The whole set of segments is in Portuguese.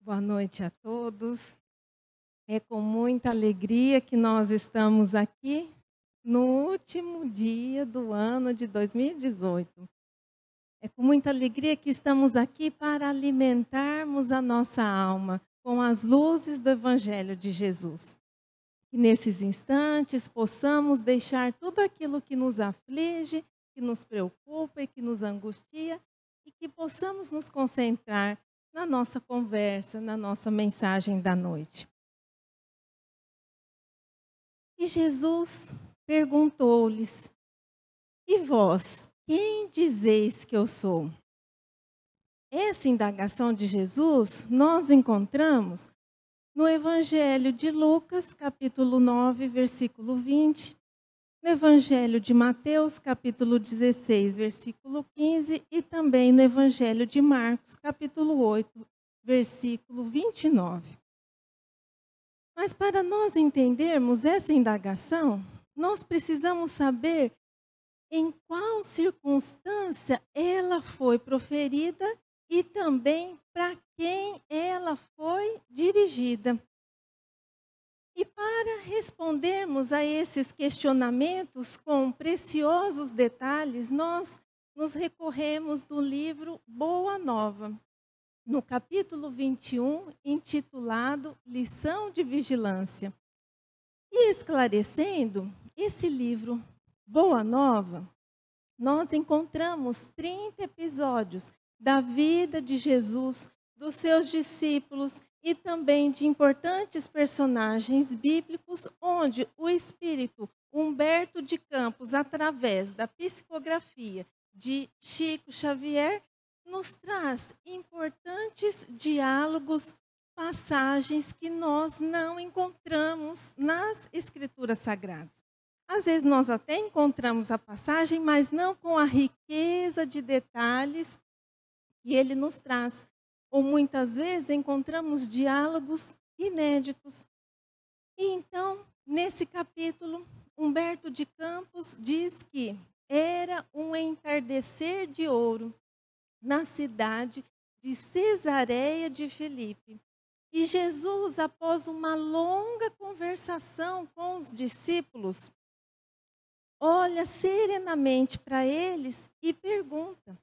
Boa noite a todos. É com muita alegria que nós estamos aqui no último dia do ano de 2018. É com muita alegria que estamos aqui para alimentarmos a nossa alma com as luzes do Evangelho de Jesus. Que nesses instantes possamos deixar tudo aquilo que nos aflige, que nos preocupa e que nos angustia, e que possamos nos concentrar na nossa conversa, na nossa mensagem da noite. E Jesus perguntou-lhes: E vós, quem dizeis que eu sou? Essa indagação de Jesus nós encontramos no Evangelho de Lucas, capítulo 9, versículo 20, no Evangelho de Mateus, capítulo 16, versículo 15, e também no Evangelho de Marcos, capítulo 8, versículo 29. Mas para nós entendermos essa indagação, nós precisamos saber em qual circunstância ela foi proferida e também para quem ela foi dirigida. E para respondermos a esses questionamentos com preciosos detalhes, nós nos recorremos do livro Boa Nova, no capítulo 21, intitulado Lição de Vigilância. E esclarecendo, esse livro Boa Nova, nós encontramos 30 episódios da vida de Jesus, dos seus discípulos e também de importantes personagens bíblicos, onde o espírito Humberto de Campos, através da psicografia de Chico Xavier, nos traz importantes diálogos, passagens que nós não encontramos nas Escrituras Sagradas. Às vezes nós até encontramos a passagem, mas não com a riqueza de detalhes que ele nos traz. Ou muitas vezes encontramos diálogos inéditos. E então, nesse capítulo, Humberto de Campos diz que era um entardecer de ouro na cidade de Cesareia de Filipe. E Jesus, após uma longa conversação com os discípulos, olha serenamente para eles e pergunta: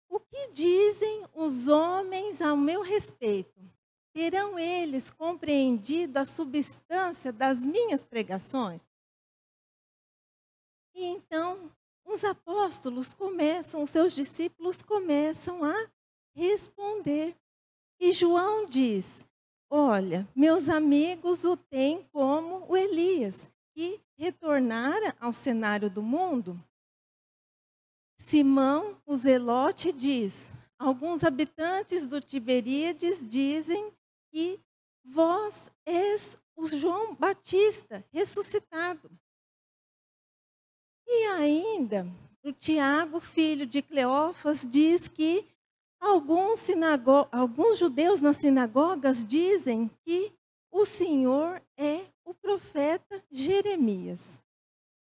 O que dizem os homens ao meu respeito? Terão eles compreendido a substância das minhas pregações? E então, os apóstolos os seus discípulos começam a responder. E João diz: Olha, meus amigos o têm como o Elias, que retornara ao cenário do mundo. Simão, o Zelote, diz: Alguns habitantes do Tiberíades dizem que vós és o João Batista ressuscitado. E ainda, o Tiago, filho de Cleófas, diz que alguns judeus nas sinagogas dizem que o Senhor é o profeta Jeremias.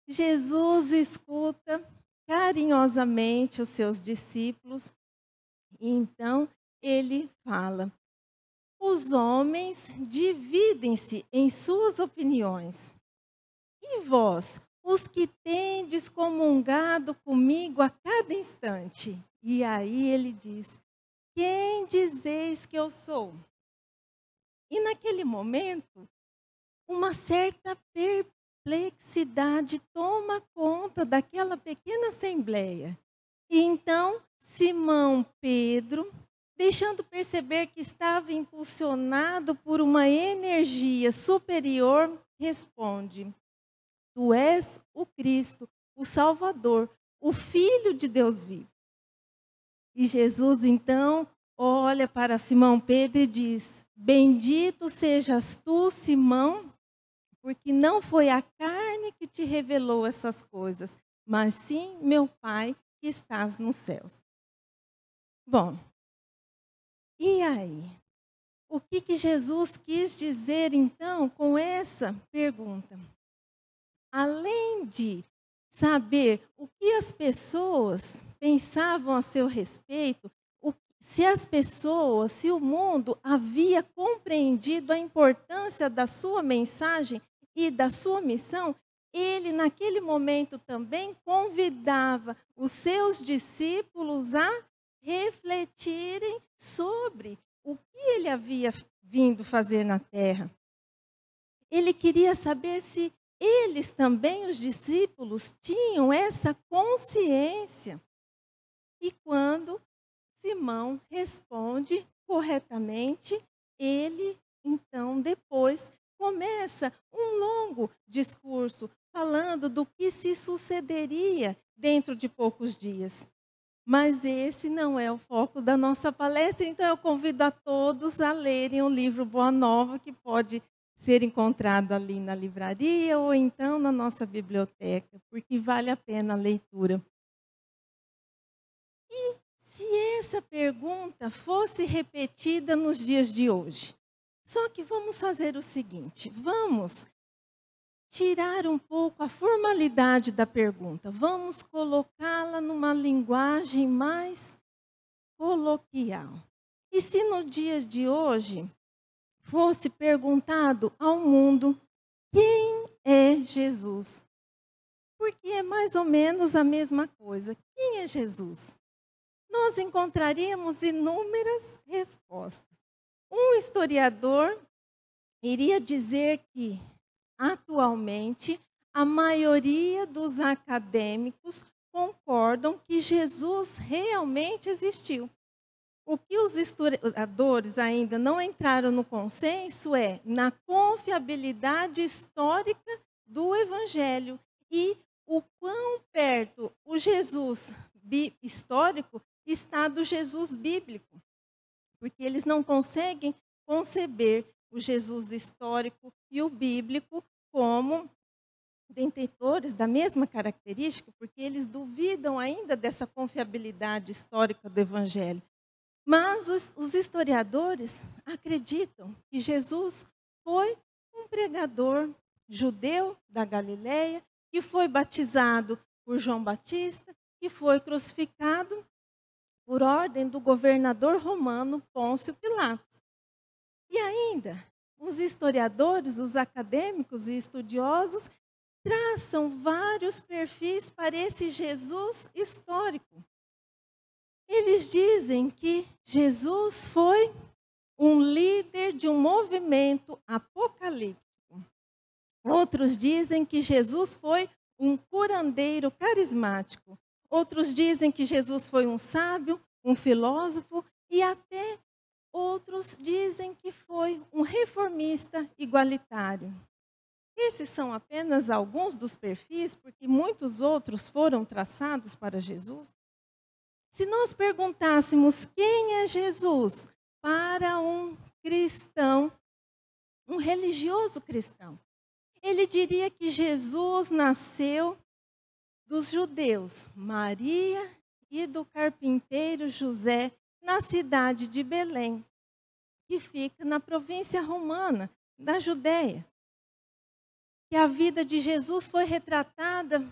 Jesus escuta carinhosamente os seus discípulos, e então ele fala: Os homens dividem-se em suas opiniões. E vós, os que tendes comungado comigo a cada instante? E aí ele diz: Quem dizeis que eu sou? E naquele momento, uma certa perplexidade toma conta daquela pequena assembleia. E então, Simão Pedro, deixando perceber que estava impulsionado por uma energia superior, responde: Tu és o Cristo, o Salvador, o Filho de Deus vivo. E Jesus, então, olha para Simão Pedro e diz: Bendito sejas tu, Simão, porque não foi a carne que te revelou essas coisas, mas sim meu Pai que estás nos céus. Bom, e aí? O que Jesus quis dizer, então, com essa pergunta? Além de saber o que as pessoas pensavam a seu respeito, se as pessoas, se o mundo havia compreendido a importância da sua mensagem e da sua missão, ele, naquele momento, também convidava os seus discípulos a refletirem sobre o que ele havia vindo fazer na terra. Ele queria saber se eles também, os discípulos, tinham essa consciência. E quando Simão responde corretamente, ele, então, depois começa um longo discurso falando do que se sucederia dentro de poucos dias. Mas esse não é o foco da nossa palestra, então eu convido a todos a lerem o livro Boa Nova, que pode ser encontrado ali na livraria ou então na nossa biblioteca, porque vale a pena a leitura. E se essa pergunta fosse repetida nos dias de hoje? Só que vamos fazer o seguinte, vamos tirar um pouco a formalidade da pergunta, vamos colocá-la numa linguagem mais coloquial. E se no dia de hoje fosse perguntado ao mundo quem é Jesus? Porque é mais ou menos a mesma coisa. Quem é Jesus? Nós encontraríamos inúmeras respostas. Um historiador iria dizer que, atualmente, a maioria dos acadêmicos concordam que Jesus realmente existiu. O que os historiadores ainda não entraram no consenso é na confiabilidade histórica do Evangelho e o quão perto o Jesus histórico está do Jesus bíblico. Porque eles não conseguem conceber o Jesus histórico e o bíblico como detentores da mesma característica, porque eles duvidam ainda dessa confiabilidade histórica do Evangelho. Mas os historiadores acreditam que Jesus foi um pregador judeu da Galileia, que foi batizado por João Batista, que foi crucificado por ordem do governador romano Pôncio Pilatos. E ainda, os historiadores, os acadêmicos e estudiosos traçam vários perfis para esse Jesus histórico. Eles dizem que Jesus foi um líder de um movimento apocalíptico. Outros dizem que Jesus foi um curandeiro carismático. Outros dizem que Jesus foi um sábio, um filósofo e até outros dizem que foi um reformista igualitário. Esses são apenas alguns dos perfis, porque muitos outros foram traçados para Jesus. Se nós perguntássemos quem é Jesus para um cristão, um religioso cristão, ele diria que Jesus nasceu dos judeus, Maria e do carpinteiro José, na cidade de Belém, que fica na província romana da Judéia. Que a vida de Jesus foi retratada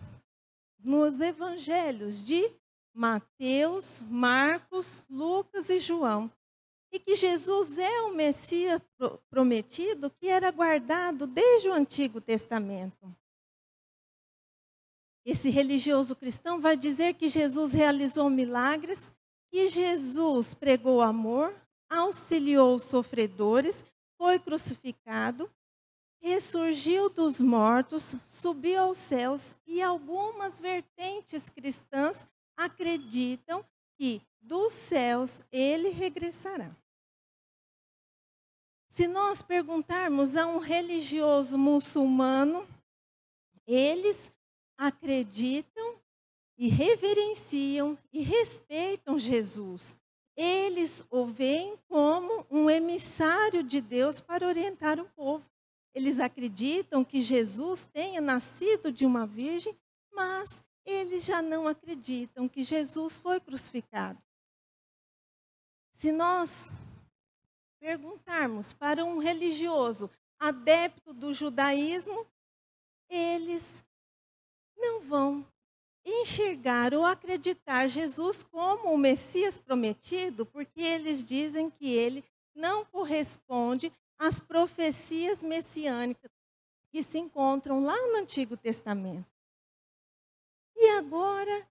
nos evangelhos de Mateus, Marcos, Lucas e João. E que Jesus é o Messias prometido que era guardado desde o Antigo Testamento. Esse religioso cristão vai dizer que Jesus realizou milagres, que Jesus pregou amor, auxiliou os sofredores, foi crucificado, ressurgiu dos mortos, subiu aos céus e algumas vertentes cristãs acreditam que dos céus ele regressará. Se nós perguntarmos a um religioso muçulmano, eles acreditam e reverenciam e respeitam Jesus. Eles o veem como um emissário de Deus para orientar o povo. Eles acreditam que Jesus tenha nascido de uma virgem, mas eles já não acreditam que Jesus foi crucificado. Se nós perguntarmos para um religioso adepto do judaísmo, eles não vão enxergar ou acreditar Jesus como o Messias prometido, porque eles dizem que ele não corresponde às profecias messiânicas que se encontram lá no Antigo Testamento. E agora,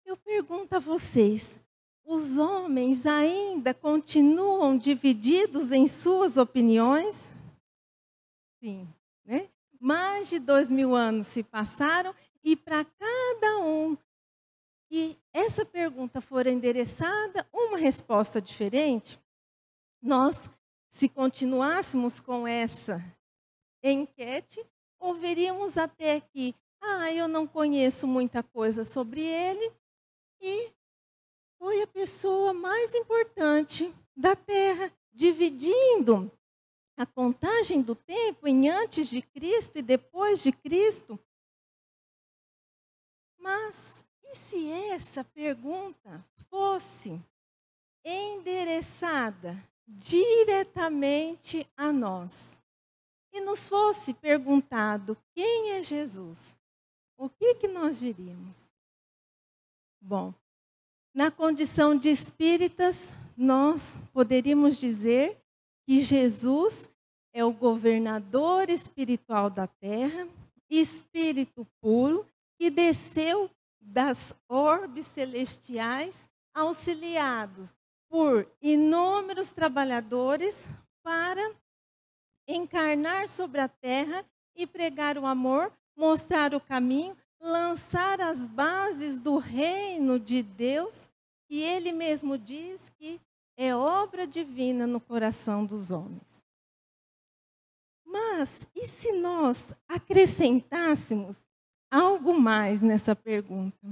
eu pergunto a vocês, os homens ainda continuam divididos em suas opiniões? Sim, né? Mais de 2000 anos se passaram e para cada um que essa pergunta for endereçada, uma resposta diferente, nós, se continuássemos com essa enquete, ouviríamos até aqui, eu não conheço muita coisa sobre ele e foi a pessoa mais importante da Terra, dividindo a contagem do tempo em antes de Cristo e depois de Cristo. Mas e se essa pergunta fosse endereçada diretamente a nós e nos fosse perguntado quem é Jesus? O que nós diríamos? Bom, na condição de espíritas, nós poderíamos dizer que Jesus é o governador espiritual da terra, espírito puro, que desceu das orbes celestiais, auxiliados por inúmeros trabalhadores para encarnar sobre a terra e pregar o amor, mostrar o caminho, lançar as bases do reino de Deus, que ele mesmo diz que é obra divina no coração dos homens. Mas, e se nós acrescentássemos algo mais nessa pergunta?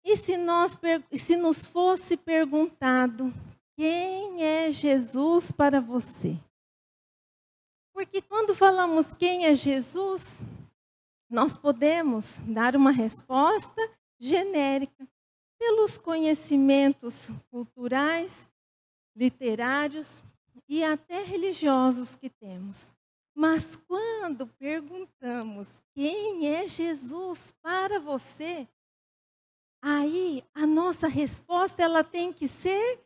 E se nos fosse perguntado, quem é Jesus para você? Porque quando falamos quem é Jesus, nós podemos dar uma resposta genérica pelos conhecimentos culturais, literários e até religiosos que temos. Mas quando perguntamos quem é Jesus para você, aí a nossa resposta ela tem que ser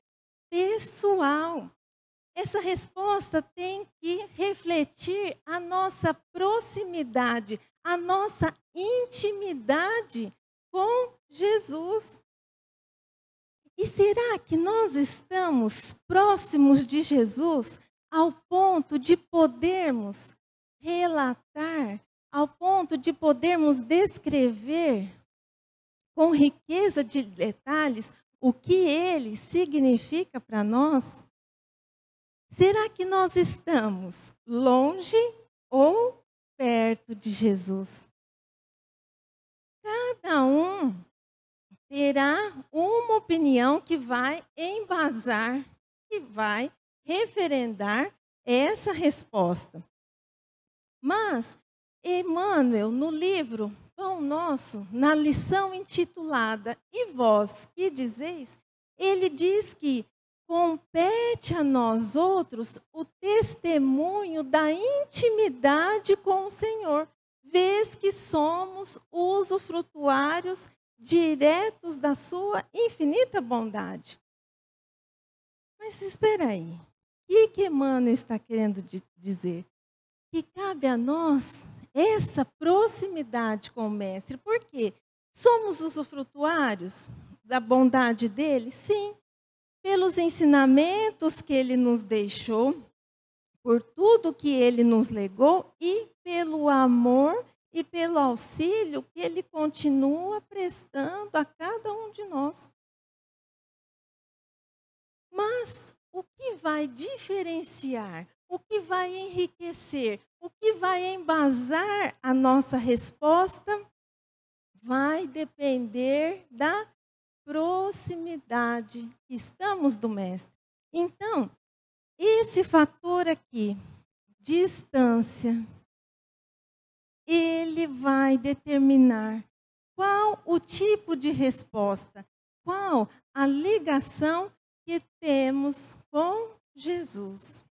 pessoal. Essa resposta tem que refletir a nossa proximidade, a nossa intimidade com Jesus. E será que nós estamos próximos de Jesus ao ponto de podermos relatar, ao ponto de podermos descrever com riqueza de detalhes o que ele significa para nós? Será que nós estamos longe ou perto de Jesus? Cada um terá uma opinião que vai embasar, que vai referendar essa resposta. Mas Emmanuel, no livro Pão Nosso, na lição intitulada E vós que dizeis, ele diz que compete a nós outros o testemunho da intimidade com o Senhor, vez que somos usufrutuários diretos da sua infinita bondade. Mas espera aí, o que Emmanuel está querendo dizer? Que cabe a nós essa proximidade com o Mestre. Por quê? Somos usufrutuários da bondade dele? Sim. Pelos ensinamentos que ele nos deixou, por tudo que ele nos legou e pelo amor e pelo auxílio que ele continua prestando a cada um de nós. Mas o que vai diferenciar, o que vai enriquecer, o que vai embasar a nossa resposta, vai depender da proximidade que estamos do Mestre. Então, esse fator aqui, distância, ele vai determinar qual o tipo de resposta, qual a ligação que temos com Jesus.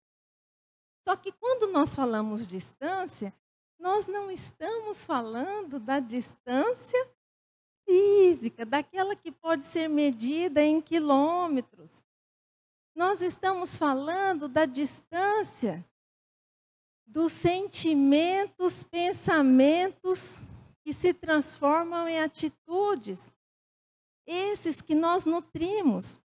Só que quando nós falamos distância, nós não estamos falando da distância física, daquela que pode ser medida em quilômetros. Nós estamos falando da distância dos sentimentos, pensamentos que se transformam em atitudes. Esses que nós nutrimos.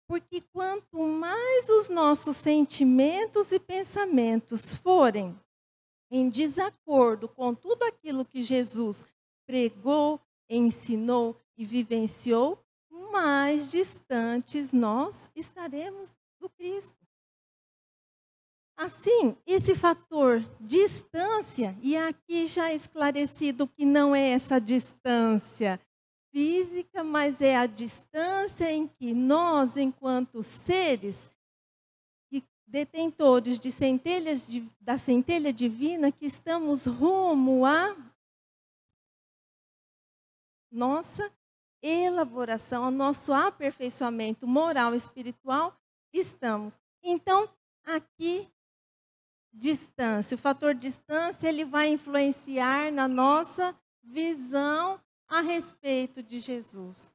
Porque quanto mais os nossos sentimentos e pensamentos forem em desacordo com tudo aquilo que Jesus pregou, ensinou e vivenciou, mais distantes nós estaremos do Cristo. Assim, esse fator distância, e aqui já esclarecido que não é essa distância física, mas é a distância em que nós, enquanto seres detentores de da centelha divina, que estamos rumo à nossa elaboração, ao nosso aperfeiçoamento moral e espiritual, estamos. Então, aqui, distância, o fator distância, ele vai influenciar na nossa visão a respeito de Jesus.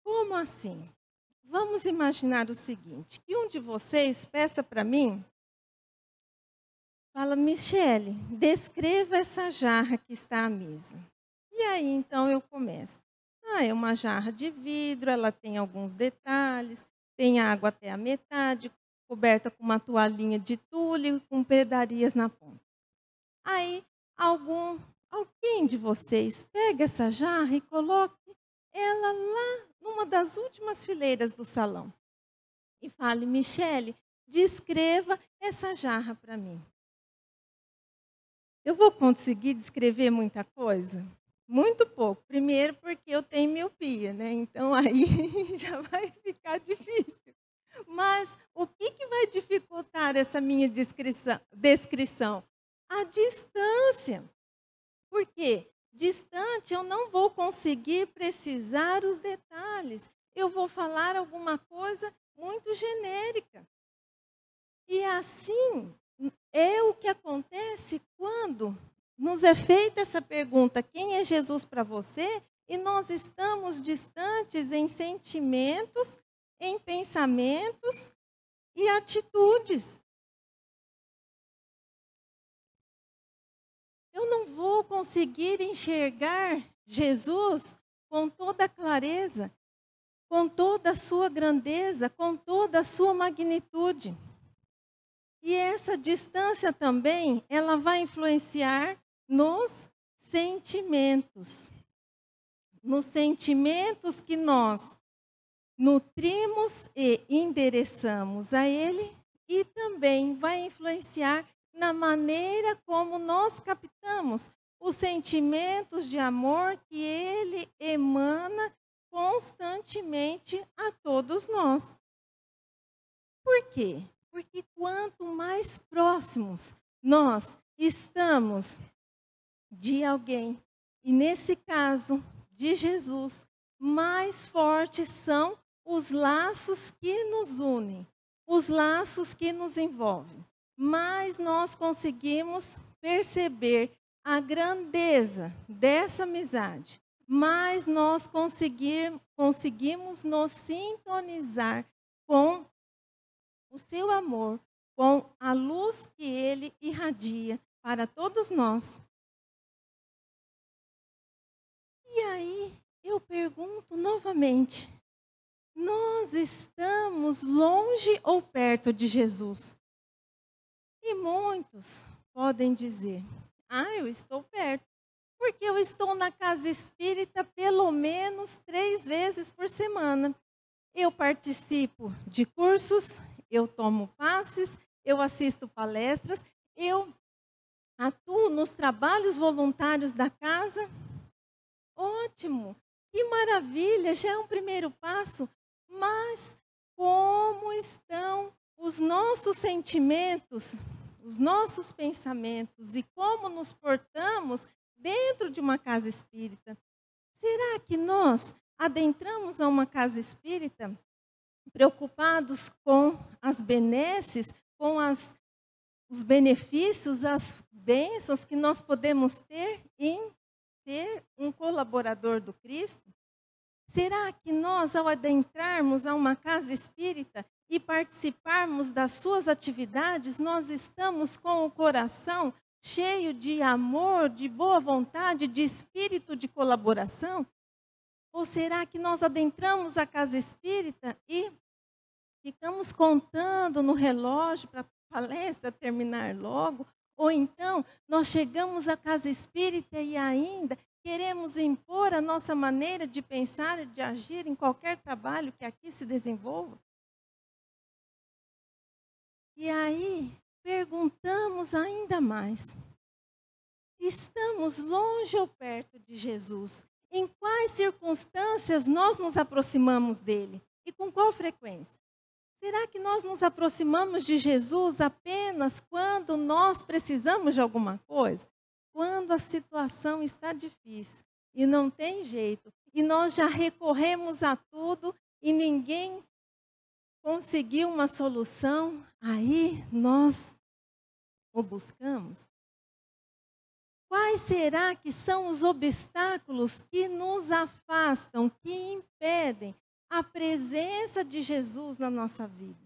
Como assim? Vamos imaginar o seguinte, que um de vocês peça para mim, fala, Michele, descreva essa jarra que está à mesa. E aí, então, eu começo. É uma jarra de vidro, ela tem alguns detalhes, tem água até a metade, coberta com uma toalhinha de tule, com pedarias na ponta. Aí, alguém de vocês pega essa jarra e coloque ela lá numa das últimas fileiras do salão. E fale, Michele, descreva essa jarra para mim. Eu vou conseguir descrever muita coisa? Muito pouco. Primeiro porque eu tenho miopia, né? Então aí já vai ficar difícil. Mas o que vai dificultar essa minha descrição? A distância. Por quê? Distante, eu não vou conseguir precisar os detalhes. Eu vou falar alguma coisa muito genérica. E assim é o que acontece quando nos é feita essa pergunta: quem é Jesus para você? E nós estamos distantes em sentimentos, em pensamentos e atitudes. Eu não vou conseguir enxergar Jesus com toda a clareza, com toda a sua grandeza, com toda a sua magnitude. E essa distância também, ela vai influenciar nos sentimentos. Nos sentimentos que nós nutrimos e endereçamos a Ele, e também vai influenciar na maneira como nós captamos os sentimentos de amor que Ele emana constantemente a todos nós. Por quê? Porque quanto mais próximos nós estamos de alguém, e nesse caso de Jesus, mais fortes são os laços que nos unem, os laços que nos envolvem. Mais nós conseguimos perceber a grandeza dessa amizade, mais nós conseguimos nos sintonizar com o seu amor, com a luz que Ele irradia para todos nós. E aí, eu pergunto novamente, nós estamos longe ou perto de Jesus? E muitos podem dizer, eu estou perto, porque eu estou na casa espírita pelo menos 3 vezes por semana. Eu participo de cursos, eu tomo passes, eu assisto palestras, eu atuo nos trabalhos voluntários da casa. Ótimo, que maravilha, já é um primeiro passo, mas como estão os nossos sentimentos, os nossos pensamentos e como nos portamos dentro de uma casa espírita? Será que nós adentramos a uma casa espírita preocupados com as benesses, com os benefícios, as bênçãos que nós podemos ter em ser um colaborador do Cristo? Será que nós, ao adentrarmos a uma casa espírita e participarmos das suas atividades, nós estamos com o coração cheio de amor, de boa vontade, de espírito de colaboração? Ou será que nós adentramos a casa espírita e ficamos contando no relógio para a palestra terminar logo? Ou então, nós chegamos à casa espírita e ainda queremos impor a nossa maneira de pensar e de agir em qualquer trabalho que aqui se desenvolva? E aí, perguntamos ainda mais: estamos longe ou perto de Jesus? Em quais circunstâncias nós nos aproximamos dele? E com qual frequência? Será que nós nos aproximamos de Jesus apenas quando nós precisamos de alguma coisa? Quando a situação está difícil e não tem jeito, e nós já recorremos a tudo e ninguém conseguiu uma solução, aí nós o buscamos? Quais será que são os obstáculos que nos afastam, que impedem a presença de Jesus na nossa vida?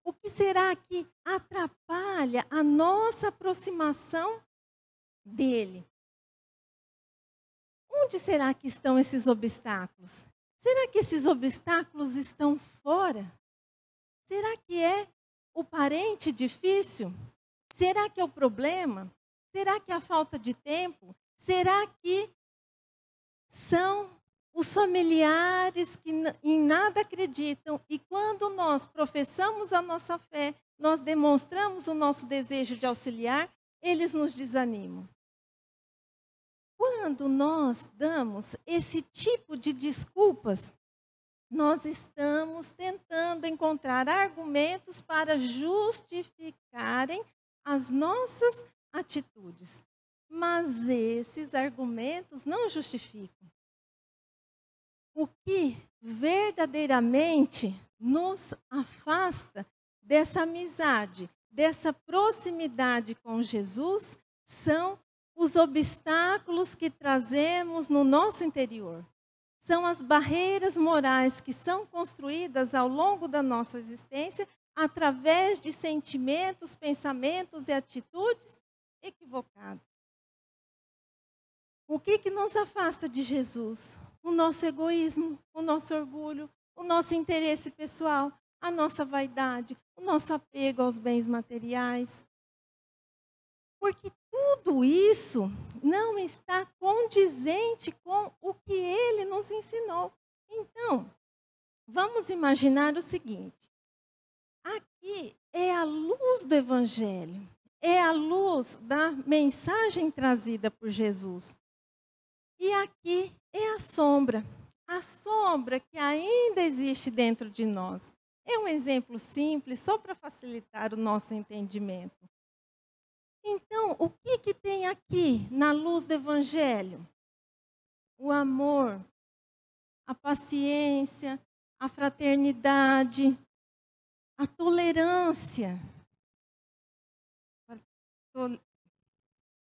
O que será que atrapalha a nossa aproximação dele? Onde será que estão esses obstáculos? Será que esses obstáculos estão fora? Será que é o parente difícil? Será que é o problema? Será que é a falta de tempo? Será que são os familiares que em nada acreditam e quando nós professamos a nossa fé, nós demonstramos o nosso desejo de auxiliar, eles nos desanimam? Quando nós damos esse tipo de desculpas, nós estamos tentando encontrar argumentos para justificarem as nossas atitudes. Mas esses argumentos não justificam. O que verdadeiramente nos afasta dessa amizade, dessa proximidade com Jesus, são os obstáculos que trazemos no nosso interior. São as barreiras morais que são construídas ao longo da nossa existência através de sentimentos, pensamentos e atitudes equivocados. O que nos afasta de Jesus? O nosso egoísmo, o nosso orgulho, o nosso interesse pessoal, a nossa vaidade, o nosso apego aos bens materiais. Porque tudo isso não está condizente com o que ele nos ensinou. Então, vamos imaginar o seguinte: aqui é a luz do Evangelho, é a luz da mensagem trazida por Jesus. E aqui é a sombra que ainda existe dentro de nós. É um exemplo simples, só para facilitar o nosso entendimento. Então, o que tem aqui na luz do Evangelho? O amor, a paciência, a fraternidade, a tolerância.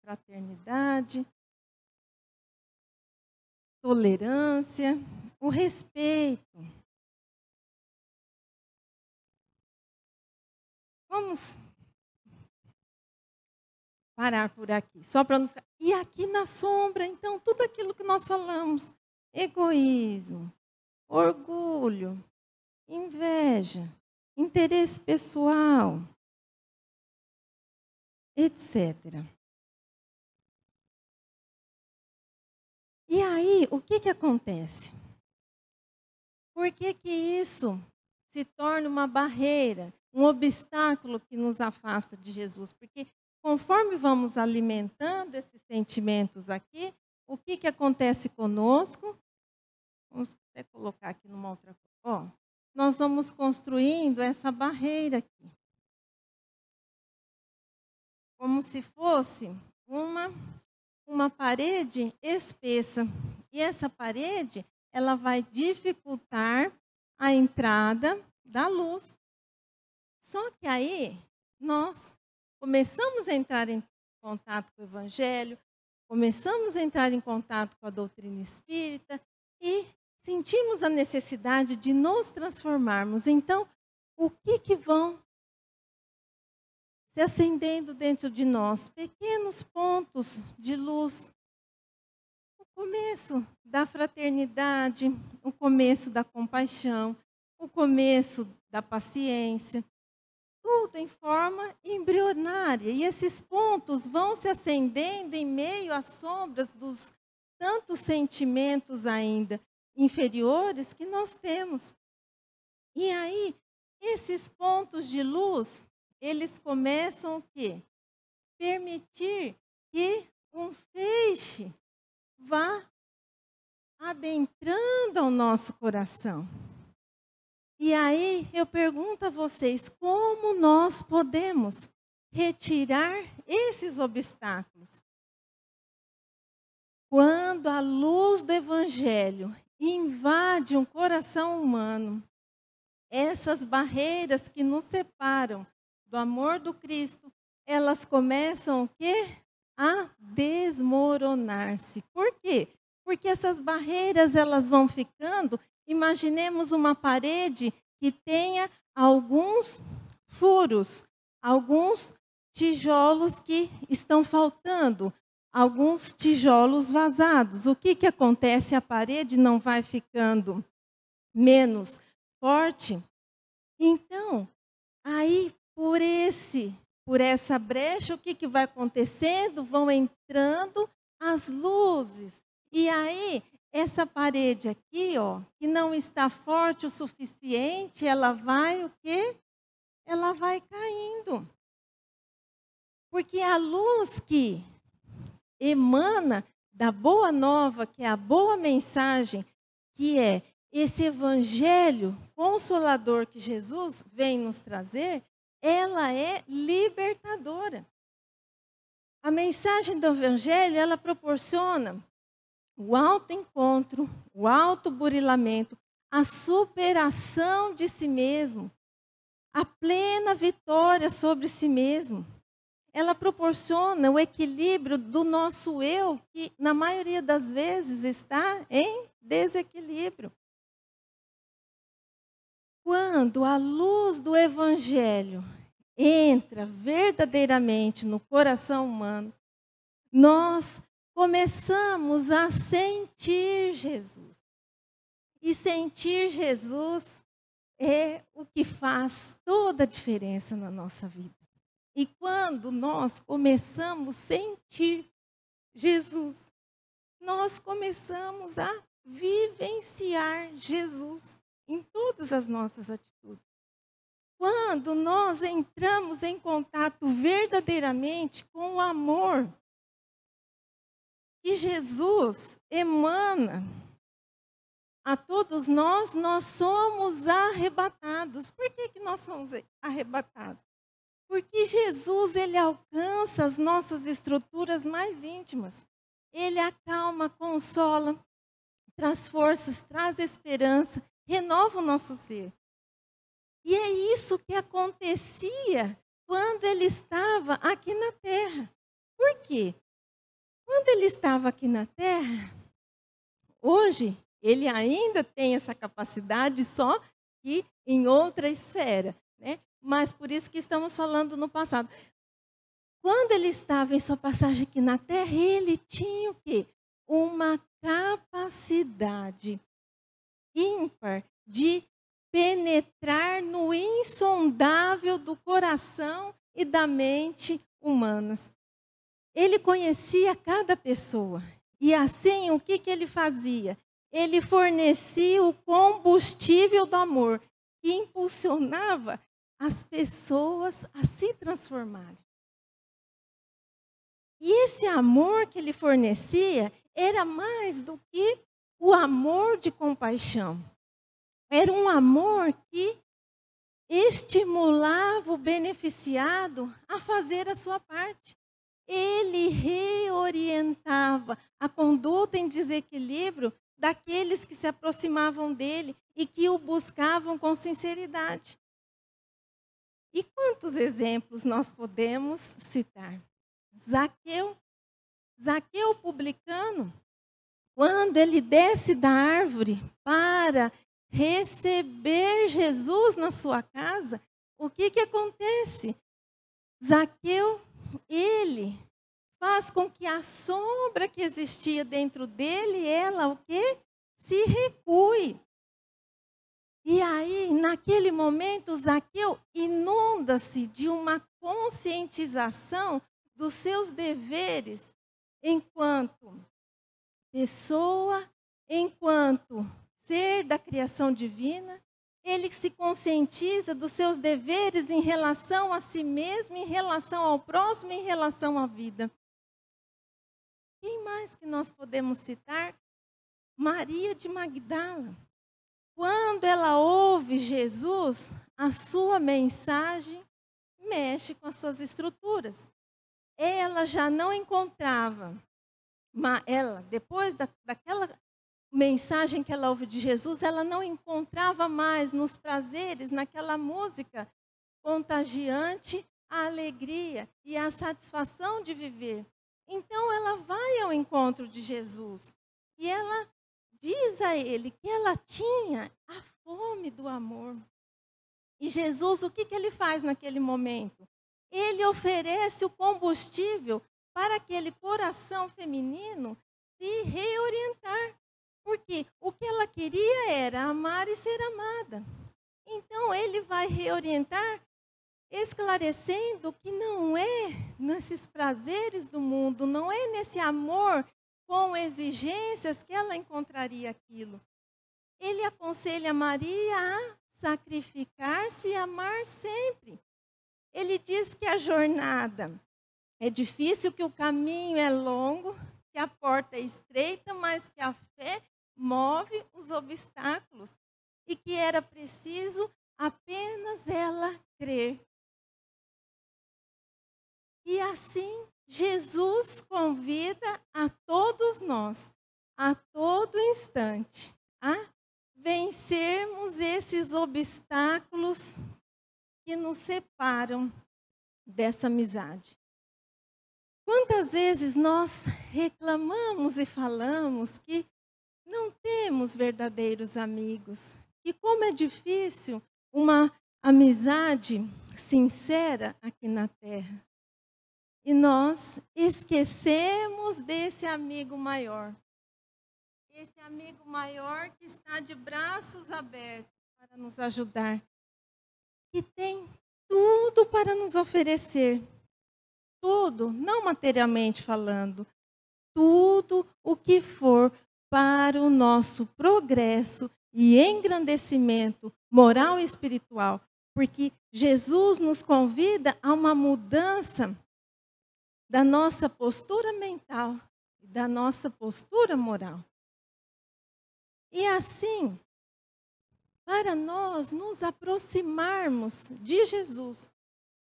Fraternidade, tolerância, o respeito. Vamos parar por aqui, só para não ficar. E aqui na sombra, então, tudo aquilo que nós falamos: egoísmo, orgulho, inveja, interesse pessoal, etc. E aí, o que acontece? Por que isso se torna uma barreira, um obstáculo que nos afasta de Jesus? Porque conforme vamos alimentando esses sentimentos aqui, o que acontece conosco? Vamos até colocar aqui numa outra coisa. Nós vamos construindo essa barreira aqui. Como se fosse uma parede espessa. E essa parede, ela vai dificultar a entrada da luz. Só que aí, nós começamos a entrar em contato com o Evangelho, começamos a entrar em contato com a doutrina espírita e sentimos a necessidade de nos transformarmos. Então, o que vão se acendendo dentro de nós? Pequenos pontos de luz. O começo da fraternidade, o começo da compaixão, o começo da paciência. Tudo em forma embrionária. E esses pontos vão se acendendo em meio às sombras dos tantos sentimentos ainda inferiores que nós temos. E aí, esses pontos de luz, eles começam o quê? Permitir que um feixe vá adentrando ao nosso coração. E aí, eu pergunto a vocês, como nós podemos retirar esses obstáculos? Quando a luz do Evangelho invade um coração humano, essas barreiras que nos separam do amor do Cristo, elas começam o quê? A desmoronar-se. Por quê? Porque essas barreiras elas vão ficando. Imaginemos uma parede que tenha alguns furos, alguns tijolos que estão faltando, alguns tijolos vazados. O que acontece? A parede não vai ficando menos forte. Então, aí por essa brecha, o que vai acontecendo? Vão entrando as luzes. E aí, essa parede aqui, ó, que não está forte o suficiente, ela vai o quê? Ela vai caindo. Porque a luz que emana da boa nova, que é a boa mensagem, que é esse evangelho consolador que Jesus vem nos trazer, ela é libertadora. A mensagem do evangelho, ela proporciona o autoencontro, o autoburilamento, a superação de si mesmo, a plena vitória sobre si mesmo. Ela proporciona o equilíbrio do nosso eu, que na maioria das vezes está em desequilíbrio. Quando a luz do Evangelho entra verdadeiramente no coração humano, nós começamos a sentir Jesus. E sentir Jesus é o que faz toda a diferença na nossa vida. E quando nós começamos a sentir Jesus, nós começamos a vivenciar Jesus em todas as nossas atitudes. Quando nós entramos em contato verdadeiramente com o amor que Jesus emana a todos nós, nós somos arrebatados. Por que nós somos arrebatados? Porque Jesus, ele alcança as nossas estruturas mais íntimas. Ele acalma, consola, traz forças, traz esperança, renova o nosso ser. E é isso que acontecia quando ele estava aqui na terra. Por quê? Quando ele estava aqui na terra, hoje ele ainda tem essa capacidade, só que em outra esfera, né? Mas por isso que estamos falando no passado. Quando ele estava em sua passagem aqui na terra, ele tinha o quê? Uma capacidade ímpar de penetrar no insondável do coração e da mente humanas. Ele conhecia cada pessoa. E assim, o que ele fazia? Ele fornecia o combustível do amor, que impulsionava as pessoas a se transformarem. E esse amor que ele fornecia era mais do que o amor de compaixão. Era um amor que estimulava o beneficiado a fazer a sua parte. Ele reorientava a conduta em desequilíbrio daqueles que se aproximavam dele e que o buscavam com sinceridade. E quantos exemplos nós podemos citar? Zaqueu. Zaqueu publicano, quando ele desce da árvore para receber Jesus na sua casa, o que acontece? Zaqueu, ele faz com que a sombra que existia dentro dele, ela o quê? Se recue. E aí, naquele momento, Zaqueu inunda-se de uma conscientização dos seus deveres enquanto pessoa, enquanto ser da criação divina. Ele se conscientiza dos seus deveres em relação a si mesmo, em relação ao próximo, em relação à vida. Quem mais que nós podemos citar? Maria de Magdala. Quando ela ouve Jesus, a sua mensagem mexe com as suas estruturas. Ela já não encontrava, depois daquela mensagem que ela ouve de Jesus, ela não encontrava mais nos prazeres, naquela música contagiante, a alegria e a satisfação de viver. Então ela vai ao encontro de Jesus e ela diz a ele que ela tinha a fome do amor. E Jesus, o que ele faz naquele momento? Ele oferece o combustível para aquele coração feminino se reorientar. Porque o que ela queria era amar e ser amada. Então ele vai reorientar, esclarecendo que não é nesses prazeres do mundo, não é nesse amor com exigências que ela encontraria aquilo. Ele aconselha Maria a sacrificar-se e amar sempre. Ele diz que a jornada é difícil, que o caminho é longo, que a porta é estreita, mas que a fé move os obstáculos e que era preciso apenas ela crer. E assim, Jesus convida a todos nós, a todo instante, a vencermos esses obstáculos que nos separam dessa amizade. Quantas vezes nós reclamamos e falamos que não temos verdadeiros amigos, que como é difícil uma amizade sincera aqui na terra. E nós esquecemos desse amigo maior. Esse amigo maior que está de braços abertos para nos ajudar. Que tem tudo para nos oferecer. Tudo, não materialmente falando. Tudo o que for para o nosso progresso e engrandecimento moral e espiritual. Porque Jesus nos convida a uma mudança da nossa postura mental e da nossa postura moral. E assim, para nós nos aproximarmos de Jesus,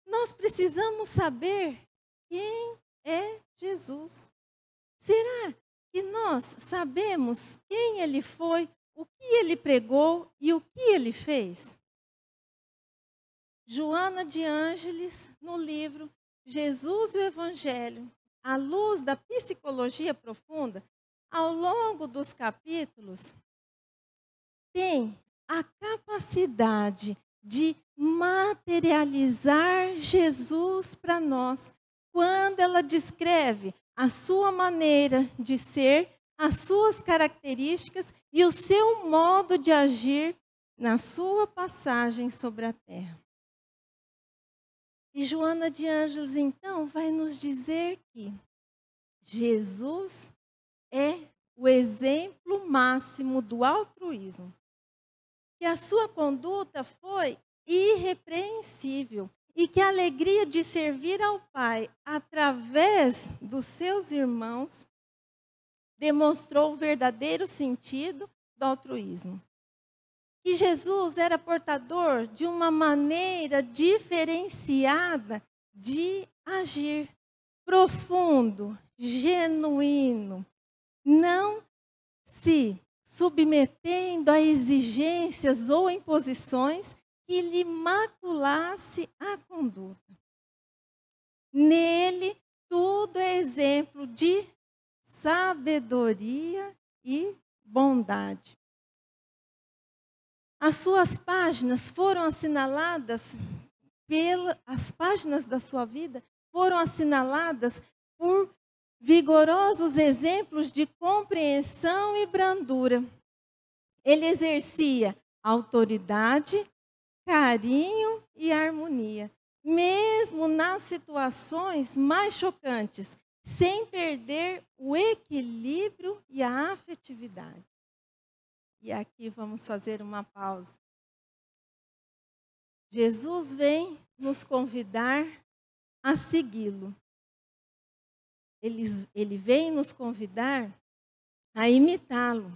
nós precisamos saber quem é Jesus. Será que nós sabemos quem ele foi, o que ele pregou e o que ele fez? Joana de Ângeles, no livro Jesus e o Evangelho, à luz da psicologia profunda, ao longo dos capítulos, tem a capacidade de materializar Jesus para nós, quando ela descreve a sua maneira de ser, as suas características e o seu modo de agir na sua passagem sobre a terra. E Joana de Ângeles, então, vai nos dizer que Jesus é o exemplo máximo do altruísmo. Que a sua conduta foi irrepreensível e que a alegria de servir ao Pai através dos seus irmãos demonstrou o verdadeiro sentido do altruísmo. Que Jesus era portador de uma maneira diferenciada de agir, profundo, genuíno, não se submetendo a exigências ou imposições que lhe maculasse a conduta. Nele, tudo é exemplo de sabedoria e bondade. As suas páginas foram assinaladas as páginas da sua vida foram assinaladas por vigorosos exemplos de compreensão e brandura. Ele exercia autoridade, carinho e harmonia, mesmo nas situações mais chocantes, sem perder o equilíbrio e a afetividade. E aqui vamos fazer uma pausa. Jesus vem nos convidar a segui-lo. Ele vem nos convidar a imitá-lo,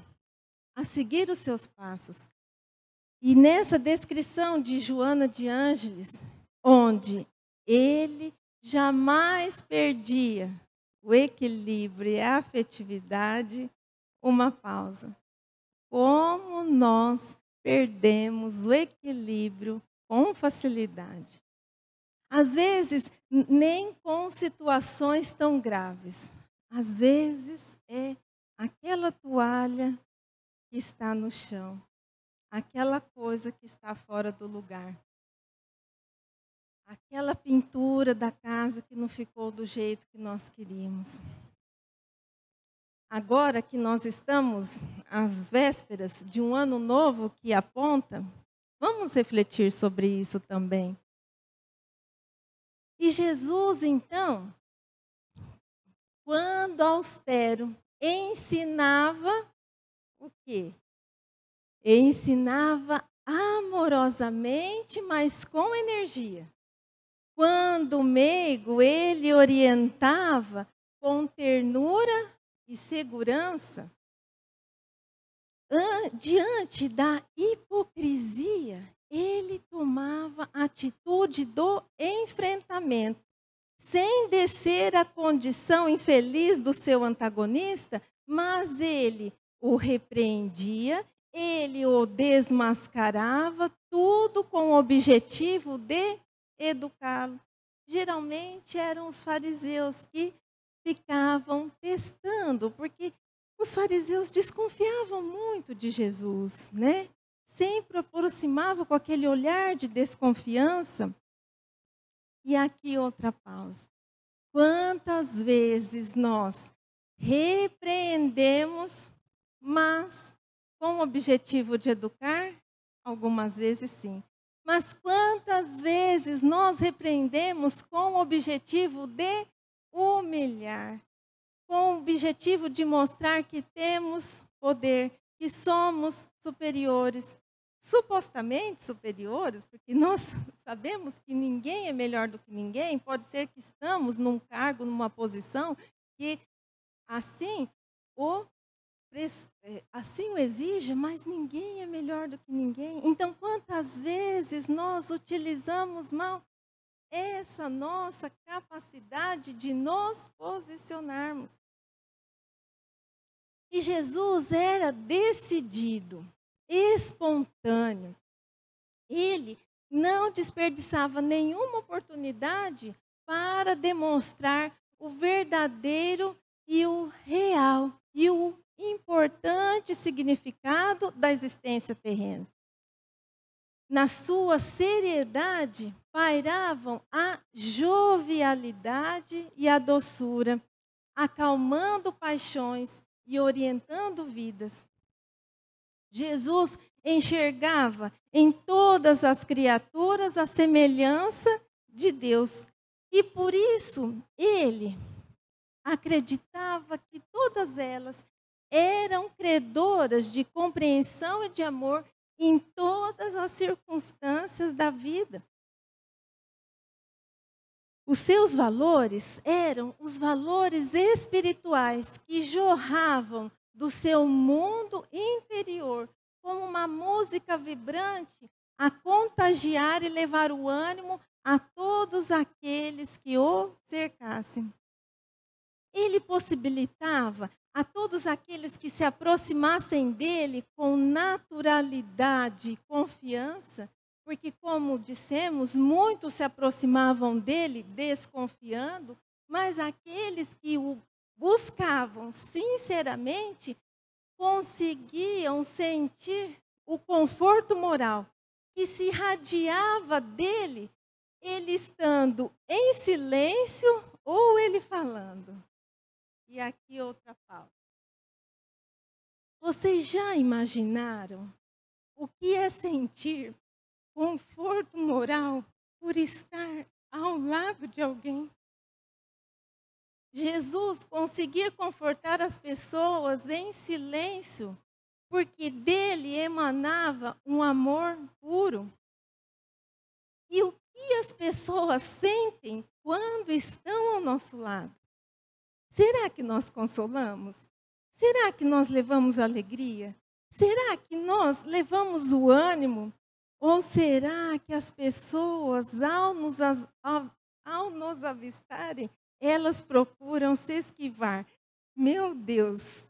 a seguir os seus passos. E nessa descrição de Joana de Ângeles, onde ele jamais perdia o equilíbrio e a afetividade, uma pausa. Como nós perdemos o equilíbrio com facilidade. Às vezes, nem com situações tão graves. Às vezes, é aquela toalha que está no chão. Aquela coisa que está fora do lugar. Aquela pintura da casa que não ficou do jeito que nós queríamos. Agora que nós estamos às vésperas de um ano novo que aponta, vamos refletir sobre isso também. E Jesus, então, quando austero, ensinava o quê? Ensinava amorosamente, mas com energia. Quando meigo, ele orientava com ternura e segurança. Diante da hipocrisia, ele tomava a atitude do enfrentamento. Sem descer à condição infeliz do seu antagonista, mas ele o repreendia, ele o desmascarava, tudo com o objetivo de educá-lo. Geralmente eram os fariseus que ficavam testando, porque os fariseus desconfiavam muito de Jesus, né? Sempre aproximavam com aquele olhar de desconfiança. E aqui outra pausa. Quantas vezes nós repreendemos, mas com o objetivo de educar? Algumas vezes sim. Mas quantas vezes nós repreendemos com o objetivo de humilhar? Com o objetivo de mostrar que temos poder, que somos superiores. Supostamente superiores, porque nós sabemos que ninguém é melhor do que ninguém. Pode ser que estamos num cargo, numa posição que assim o exige, mas ninguém é melhor do que ninguém. Então, quantas vezes nós utilizamos mal essa nossa capacidade de nos posicionarmos? E Jesus era decidido, espontâneo. Ele não desperdiçava nenhuma oportunidade para demonstrar o verdadeiro e o real e o importante significado da existência terrena. Na sua seriedade pairavam a jovialidade e a doçura, acalmando paixões e orientando vidas. Jesus enxergava em todas as criaturas a semelhança de Deus. E por isso ele acreditava que todas elas eram credoras de compreensão e de amor em todas as circunstâncias da vida. Os seus valores eram os valores espirituais que jorravam do seu mundo interior, como uma música vibrante, a contagiar e levar o ânimo a todos aqueles que o cercassem. Ele possibilitava a todos aqueles que se aproximassem dele com naturalidade e confiança, porque, como dissemos, muitos se aproximavam dele desconfiando, mas aqueles que o buscavam sinceramente, conseguiam sentir o conforto moral que se irradiava dele, ele estando em silêncio ou ele falando. E aqui outra pausa. Vocês já imaginaram o que é sentir conforto moral por estar ao lado de alguém? Jesus conseguir confortar as pessoas em silêncio, porque dele emanava um amor puro. E o que as pessoas sentem quando estão ao nosso lado? Será que nós consolamos? Será que nós levamos alegria? Será que nós levamos o ânimo? Ou será que as pessoas, ao nos avistarem, elas procuram se esquivar? Meu Deus,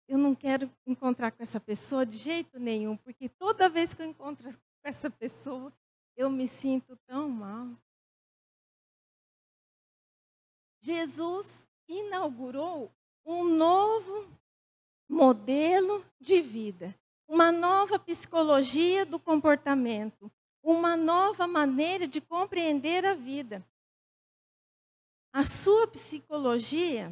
eu não quero encontrar com essa pessoa de jeito nenhum, porque toda vez que eu encontro com essa pessoa, eu me sinto tão mal. Jesus inaugurou um novo modelo de vida, uma nova psicologia do comportamento, uma nova maneira de compreender a vida. A sua psicologia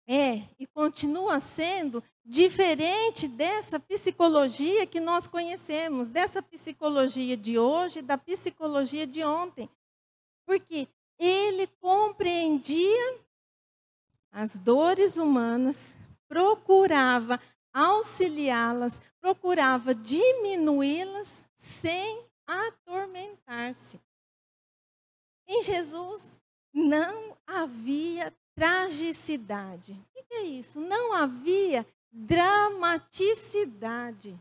é e continua sendo diferente dessa psicologia que nós conhecemos, dessa psicologia de hoje, da psicologia de ontem. Porque ele compreendia as dores humanas, procurava auxiliá-las, procurava diminuí-las sem atormentar-se. Em Jesus não havia tragicidade. O que é isso? Não havia dramaticidade.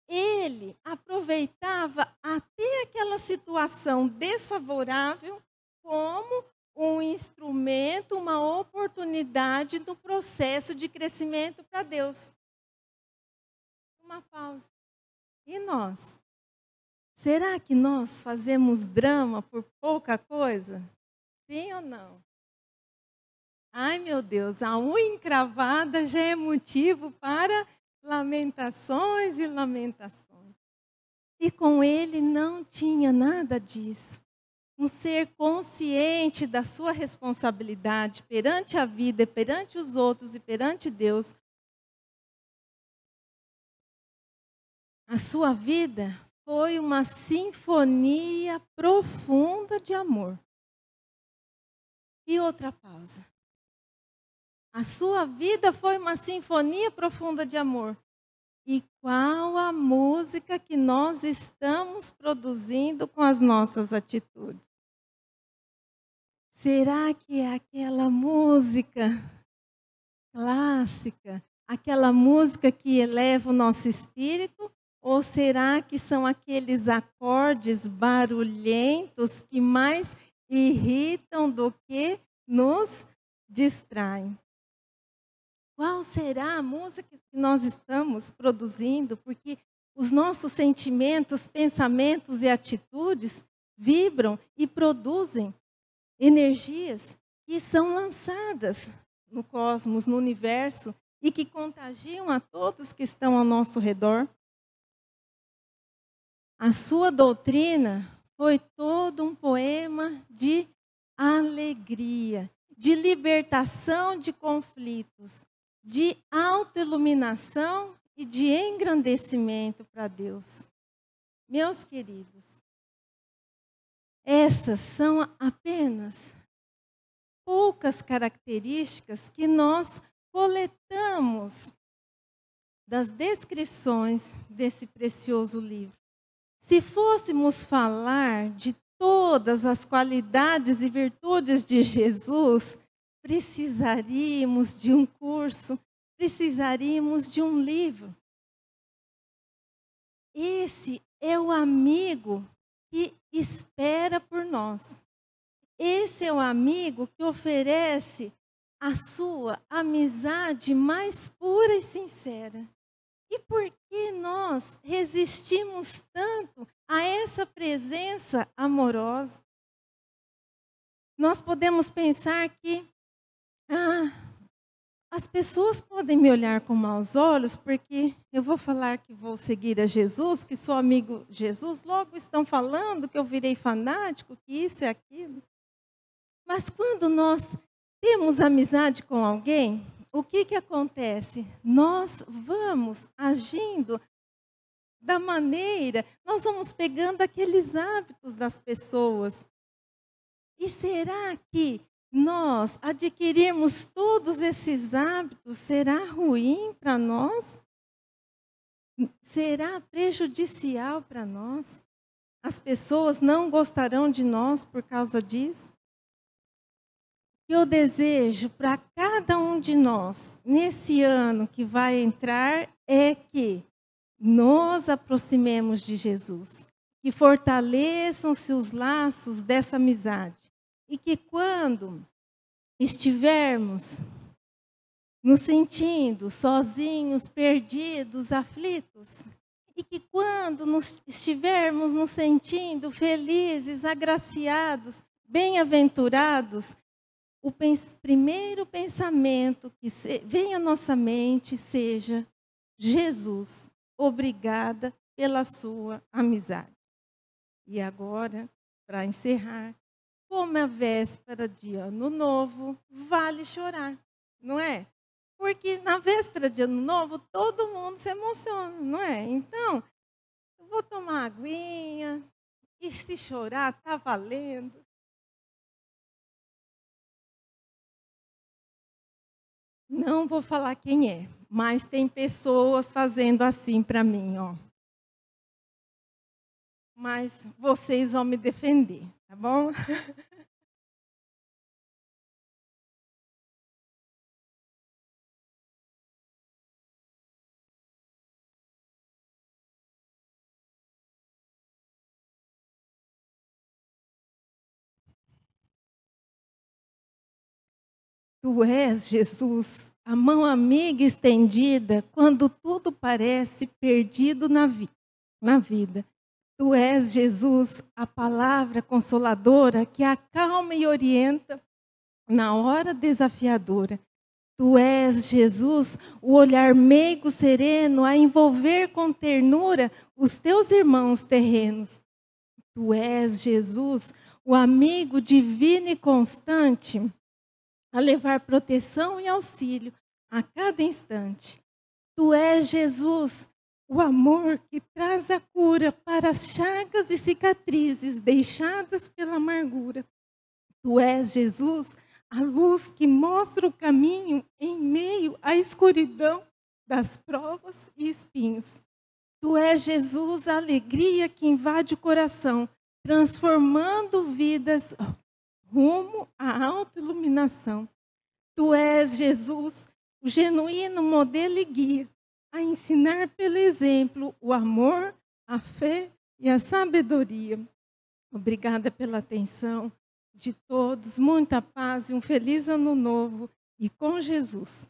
Ele aproveitava até aquela situação desfavorável como um instrumento, uma oportunidade do processo de crescimento para Deus. Uma pausa. E nós? Será que nós fazemos drama por pouca coisa? Sim ou não? Ai, meu Deus, a unha encravada já é motivo para lamentações e lamentações. E com ele não tinha nada disso. Um ser consciente da sua responsabilidade perante a vida, perante os outros e perante Deus. A sua vida foi uma sinfonia profunda de amor. E outra pausa. A sua vida foi uma sinfonia profunda de amor. E qual a música que nós estamos produzindo com as nossas atitudes? Será que é aquela música clássica, aquela música que eleva o nosso espírito? Ou será que são aqueles acordes barulhentos que mais irritam do que nos distraem? Qual será a música que nós estamos produzindo? Porque os nossos sentimentos, pensamentos e atitudes vibram e produzem energias que são lançadas no cosmos, no universo, e que contagiam a todos que estão ao nosso redor. A sua doutrina foi todo um poema de alegria, de libertação de conflitos, de autoiluminação e de engrandecimento para Deus. Meus queridos, essas são apenas poucas características que nós coletamos das descrições desse precioso livro. Se fôssemos falar de todas as qualidades e virtudes de Jesus, precisaríamos de um curso, precisaríamos de um livro. Esse é o amigo que espera por nós. Esse é o amigo que oferece a sua amizade mais pura e sincera. E por que nós resistimos tanto a essa presença amorosa? Nós podemos pensar que, as pessoas podem me olhar com maus olhos, porque eu vou falar que vou seguir a Jesus, que sou amigo de Jesus, logo estão falando que eu virei fanático, que isso e aquilo. Mas quando nós temos amizade com alguém, o que acontece? Nós vamos agindo da maneira, nós vamos pegando aqueles hábitos das pessoas. E será que nós adquirirmos todos esses hábitos será ruim para nós? Será prejudicial para nós? As pessoas não gostarão de nós por causa disso? O que eu desejo para cada um de nós, nesse ano que vai entrar, é que nos aproximemos de Jesus, que fortaleçam-se os laços dessa amizade. E que quando estivermos nos sentindo sozinhos, perdidos, aflitos, e que quando estivermos nos sentindo felizes, agraciados, bem-aventurados, o primeiro pensamento que vem à nossa mente seja: Jesus, obrigada pela sua amizade. E agora, para encerrar, como a véspera de Ano Novo, vale chorar, não é? Porque na véspera de Ano Novo, todo mundo se emociona, não é? Então, eu vou tomar uma aguinha, e se chorar, está valendo. Não vou falar quem é, mas tem pessoas fazendo assim para mim, ó. Mas vocês vão me defender, tá bom? Tu és, Jesus, a mão amiga estendida quando tudo parece perdido na vida. Tu és, Jesus, a palavra consoladora que acalma e orienta na hora desafiadora. Tu és, Jesus, o olhar meigo sereno a envolver com ternura os teus irmãos terrenos. Tu és, Jesus, o amigo divino e constante a levar proteção e auxílio a cada instante. Tu és, Jesus, o amor que traz a cura para as chagas e cicatrizes deixadas pela amargura. Tu és, Jesus, a luz que mostra o caminho em meio à escuridão das provas e espinhos. Tu és, Jesus, a alegria que invade o coração, transformando vidas rumo à autoiluminação. Tu és, Jesus, o genuíno modelo e guia, a ensinar pelo exemplo o amor, a fé e a sabedoria. Obrigada pela atenção de todos, muita paz e um feliz ano novo, e com Jesus.